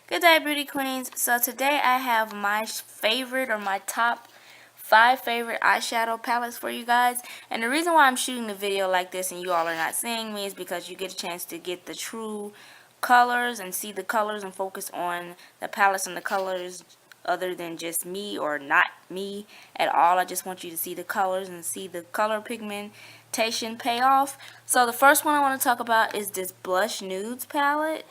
Good day, beauty queens. So today I have my favorite or my top 5 favorite eyeshadow palettes for you guys. And the reason why I'm shooting the video like this and you all are not seeing me is because you get a chance to get the true colors and see the colors and focus on the palettes and the colors other than just me or not me at all. I just want you to see the colors and see the color pigmentation payoff. So the first one I want to talk about is this Blush Nudes palette.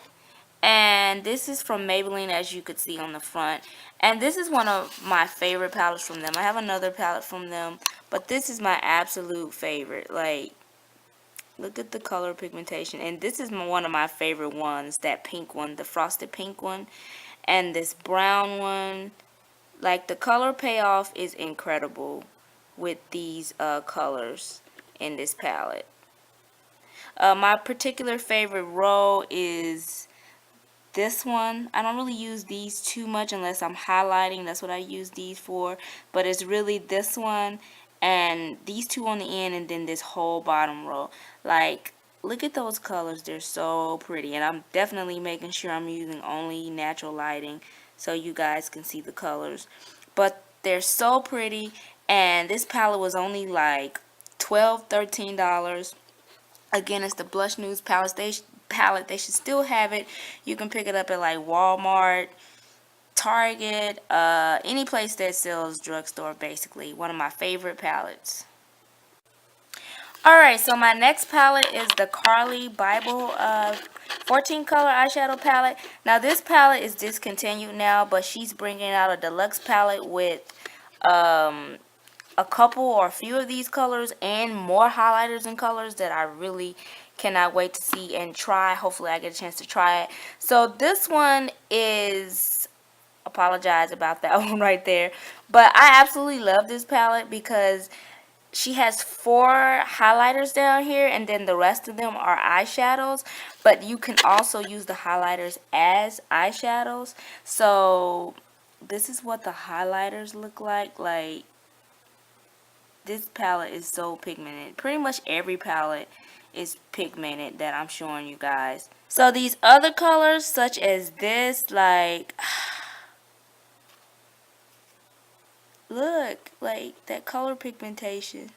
And this is from Maybelline, as you could see on the front. And this is one of my favorite palettes from them. I have another palette from them, but this is my absolute favorite. Like, look at the color pigmentation. And this is one of my favorite ones, that pink one, the frosted pink one. And this brown one. Like, the color payoff is incredible with these colors in this palette. My particular favorite row is this one. I don't really use these too much unless I'm highlighting. That's what I use these for. But it's really this one and these two on the end and then this whole bottom row. Like, look at those colors. They're so pretty. And I'm definitely making sure I'm using only natural lighting so you guys can see the colors. But they're so pretty. And this palette was only like $12, $13. Again, it's the Blush Nudes palette. They should still have it. You can pick it up at like Walmart, Target, any place that sells drugstore, basically. One of my favorite palettes. Alright, so my next palette is the Bybel 14 color eyeshadow palette. Now this palette is discontinued now, but she's bringing out a deluxe palette with a couple or a few of these colors and more highlighters and colors that I really cannot wait to see and try. Hopefully I get a chance to try it. So this one is, apologize about that one right there, but I absolutely love this palette because she has 4 highlighters down here and then the rest of them are eyeshadows, but you can also use the highlighters as eyeshadows. So this is what the highlighters look like. Like, this palette is so pigmented. Pretty much every palette is pigmented that I'm showing you guys. So these other colors, such as this, like, look, like that color pigmentation.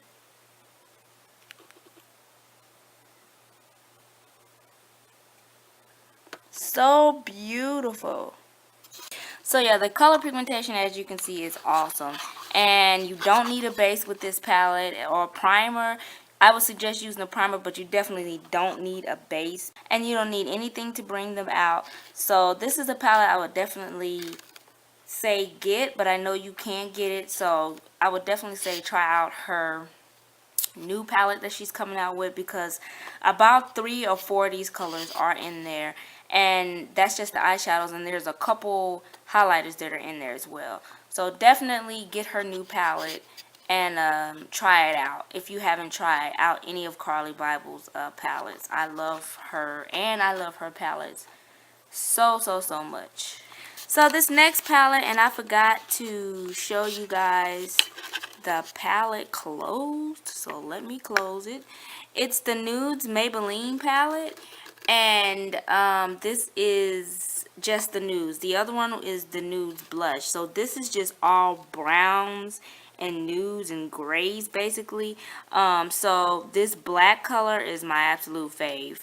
So beautiful. So yeah, the color pigmentation, as you can see, is awesome. And you don't need a base with this palette or a primer. I would suggest using a primer, but you definitely don't need a base. And you don't need anything to bring them out. So this is a palette I would definitely say get, but I know you can get it. So I would definitely say try out her new palette that she's coming out with, because about 3 or 4 of these colors are in there, and that's just the eyeshadows, and there's a couple highlighters that are in there as well. So definitely get her new palette and try it out if you haven't tried out any of Carly Bybel's palettes. I love her, and I love her palettes so much. So this next palette, and I forgot to show you guys the palette closed, so let me close it. It's the Nudes Maybelline palette, and this is just the nudes. The other one is the Nudes Blush. So this is just all browns and nudes and grays basically. So this black color is my absolute fave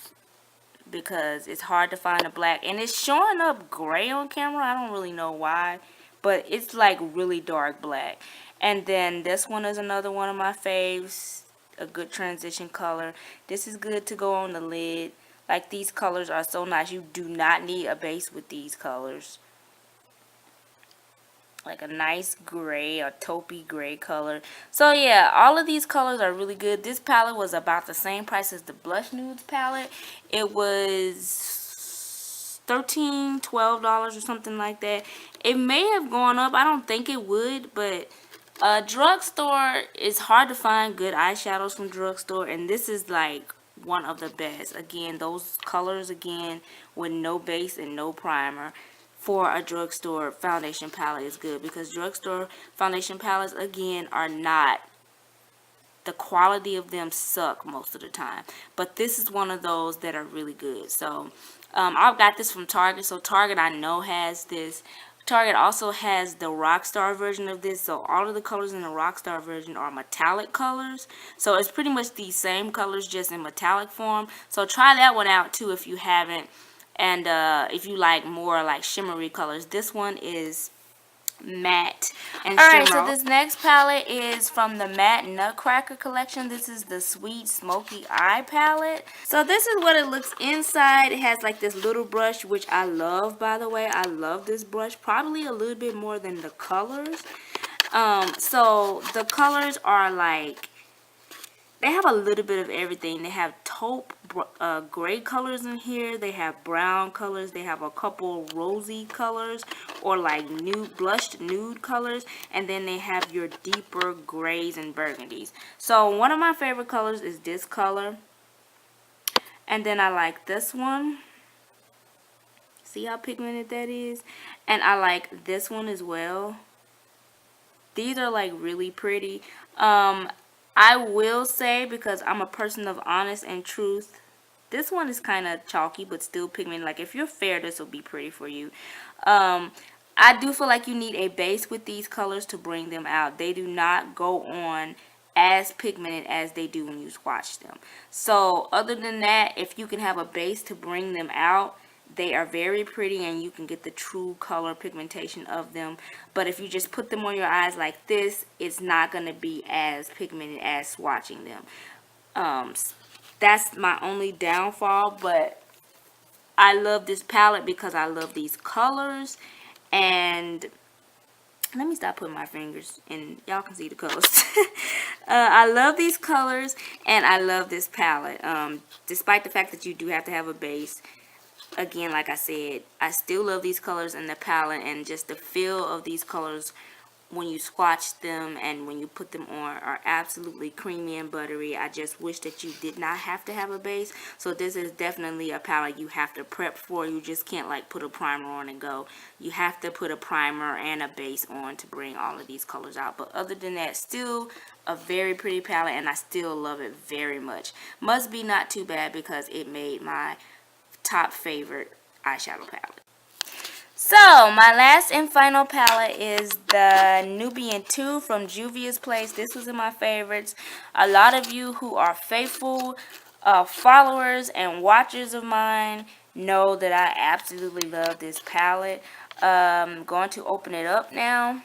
because it's hard to find a black, and it's showing up gray on camera. I don't really know why, but it's like really dark black. And then this one is another one of my faves, a good transition color. This is good to go on the lid. Like, these colors are so nice. You do not need a base with these colors. Like a nice gray or taupey gray color. So yeah, all of these colors are really good. This palette was about the same price as the Blush Nudes palette. It was $13, $12 or something like that. It may have gone up. I don't think it would, but drugstore, is hard to find good eyeshadows from drugstore, and this is like one of the best. Again, those colors again with no base and no primer for a drugstore foundation palette is good, because drugstore foundation palettes again are not, the quality of them suck most of the time, but this is one of those that are really good. So I got this from Target, so Target I know has this. Target also has the Rockstar version of this, so all of the colors in the Rockstar version are metallic colors. So it's pretty much the same colors, just in metallic form. So try that one out too if you haven't. And if you like more like shimmery colors, this one is matte and Alright, so this next palette is from the Matte Nutcracker collection. This is the Sweet Smoky Eye palette. So this is what it looks inside. It has like this little brush, which I love, by the way. I love this brush, probably a little bit more than the colors. So the colors are like, they have a little bit of everything. They have taupe gray colors in here. They have brown colors. They have a couple rosy colors or like nude, blushed nude colors. And then they have your deeper grays and burgundies. So one of my favorite colors is this color. And then I like this one. See how pigmented that is? And I like this one as well. These are like really pretty. I will say, because I'm a person of honest and truth, this one is kind of chalky but still pigmented. Like if you're fair, this will be pretty for you. I do feel like you need a base with these colors to bring them out. They do not go on as pigmented as they do when you swatch them. So other than that, if you can have a base to bring them out, they are very pretty and you can get the true color pigmentation of them. But if you just put them on your eyes like this, it's not going to be as pigmented as swatching them. That's my only downfall, but I love this palette because I love these colors. And let me stop putting my fingers and y'all can see the colors. I love these colors and I love this palette. Despite the fact that you do have to have a base. Again, like I said, I still love these colors in the palette, and just the feel of these colors when you swatch them and when you put them on are absolutely creamy and buttery. I just wish that you did not have to have a base. So this is definitely a palette you have to prep for. You just can't like put a primer on and go. You have to put a primer and a base on to bring all of these colors out. But other than that, still a very pretty palette, and I still love it very much. Must be not too bad because it made my top favorite eyeshadow palette. So my last and final palette is the Nubian 2 from Juvie's Place. This was in my favorites. A lot of you who are faithful followers and watchers of mine know that I absolutely love this palette. I'm going to open it up now.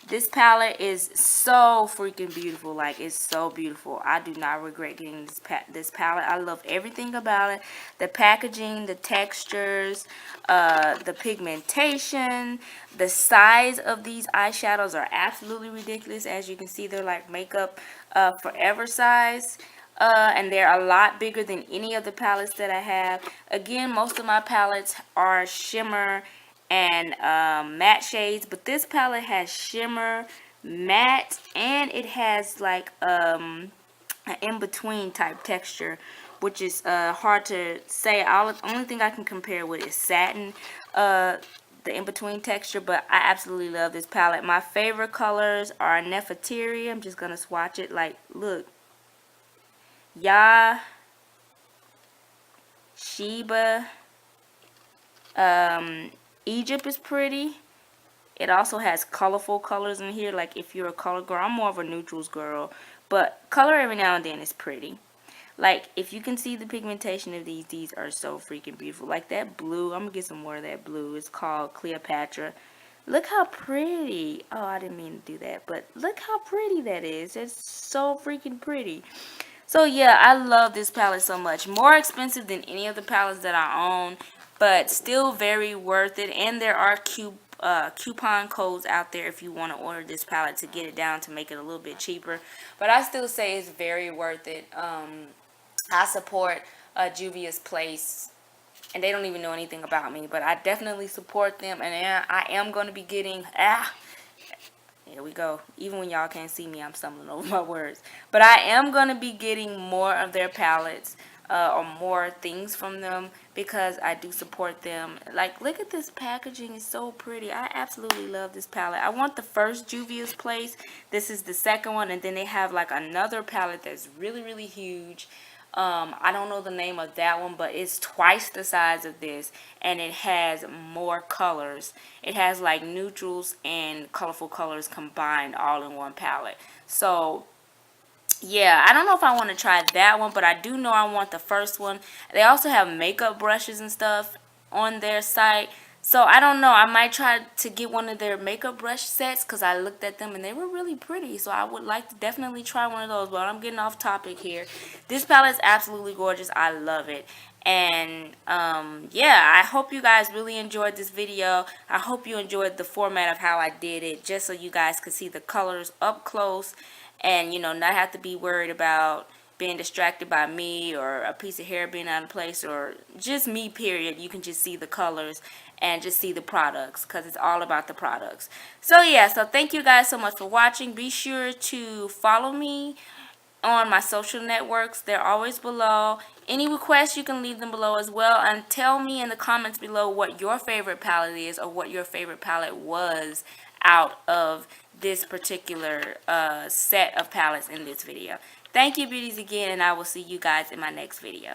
This palette is so freaking beautiful. Like, it's so beautiful. I do not regret getting this palette. I love everything about it. The packaging, the textures, the pigmentation, the size of these eyeshadows are absolutely ridiculous. As you can see, they're like makeup forever size. And they're a lot bigger than any of the palettes that I have. Again, most of my palettes are shimmer and matte shades, but this palette has shimmer, matte, and it has like an in-between type texture, which is hard to say. The only thing I can compare with is satin, the in-between texture, but I absolutely love this palette. My favorite colors are Nefertiti. I'm just gonna swatch it. Like, look, Ya, Sheba, Egypt is pretty. It also has colorful colors in here. Like if you're a color girl, I'm more of a neutrals girl, but color every now and then is pretty. Like if you can see the pigmentation of these are so freaking beautiful. Like that blue, I'm gonna get some more of that blue. It's called Cleopatra. Look how pretty. Oh, I didn't mean to do that, but look how pretty that is. It's so freaking pretty. So yeah, I love this palette so much. More expensive than any of the palettes that I own, but still very worth it. And there are coupon codes out there if you want to order this palette to get it down to make it a little bit cheaper. But I still say it's very worth it. I support Juvie's Place, and they don't even know anything about me, but I definitely support them, and I am going to be getting here we go. Even when y'all can't see me, I'm stumbling over my words. But I am going to be getting more of their palettes or more things from them because I do support them. Like, look at this packaging. It's so pretty. I absolutely love this palette. I want the first Juvie's Place. This is the second one. And then they have like another palette that's really, really huge. I don't know the name of that one, but it's twice the size of this, and it has more colors. It has like neutrals and colorful colors combined all in one palette. So yeah, I don't know if I want to try that one, but I do know I want the first one. They also have makeup brushes and stuff on their site. So I don't know. I might try to get one of their makeup brush sets because I looked at them and they were really pretty. So I would like to definitely try one of those. But I'm getting off topic here. This palette is absolutely gorgeous. I love it. And yeah, I hope you guys really enjoyed this video. I hope you enjoyed the format of how I did it, just so you guys could see the colors up close and, you know, not have to be worried about being distracted by me or a piece of hair being out of place or just me, period. You can just see the colors and just see the products because it's all about the products. So yeah, so thank you guys so much for watching. Be sure to follow me on my social networks. They're always below. Any requests, you can leave them below as well, and tell me in the comments below what your favorite palette is or what your favorite palette was out of this particular set of palettes in this video. Thank you, beauties, again, and I will see you guys in my next video.